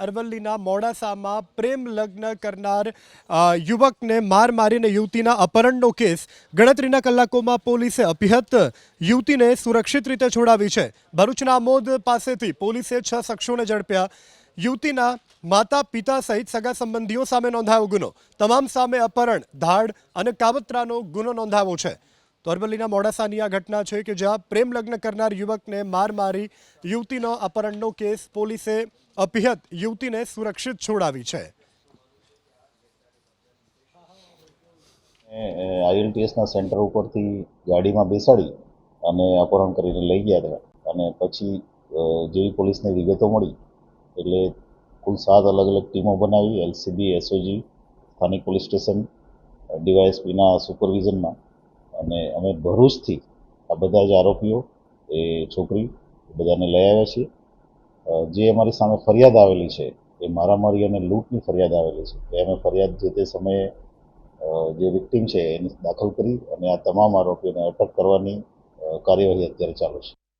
અરવલ્લીના મોડાસામાં પ્રેમ લગ્ન કરનાર યુવકને માર મારીને યુવતીના અપહરણનો કેસ ગણતરીના કલાકોમાં પોલીસે અભિહત યુવતીને સુરક્ષિત રીતે છોડાવી છે। ભરૂચના આમોદ પાસેથી પોલીસે 6 શખ્સોને ઝડપ્યા। યુવતીના માતા પિતા સહિત સગા સંબંધીઓ સામે નોંધાયો ગુનો। તમામ સામે અપહરણ, ધાડ અને કાવતરાનો ગુનો નોંધાયો છે। તો અરવલ્લીના મોડાસાની આ ઘટના છે કે જ્યાં પ્રેમ લગ્ન કરનાર યુવકને માર મારી યુવતીનો અપહરણનો કેસ પોલીસે અભિહત યુવતીને સુરક્ષિત છોડાવી છે। આઈએલટીએસના સેન્ટર ઉપરથી ગાડીમાં બેસાડી અને અપહરણ કરીને લઈ ગયા હતા અને પછી જેવી પોલીસને વિગતો મળી એટલે કુલ 7 અલગ અલગ ટીમો બનાવી એલસીબી, એસઓજી, સ્થાનિક પોલીસ સ્ટેશન, ડીવાયએસપીના સુપરવિઝનમાં અને અમે ભરૂચથી આ બધા જ આરોપીઓ એ છોકરી બધાને લઈ આવ્યા છીએ। જે અમારી સામે ફરિયાદ આવેલી છે એ મારામારી અને લૂંટની ફરિયાદ આવેલી છે એ અમે ફરિયાદ જે તે સમયે જે વિક્ટીમ છે એની દાખલ કરી અને આ તમામ આરોપીઓને અટક કરવાની કાર્યવાહી અત્યારે ચાલુ છે।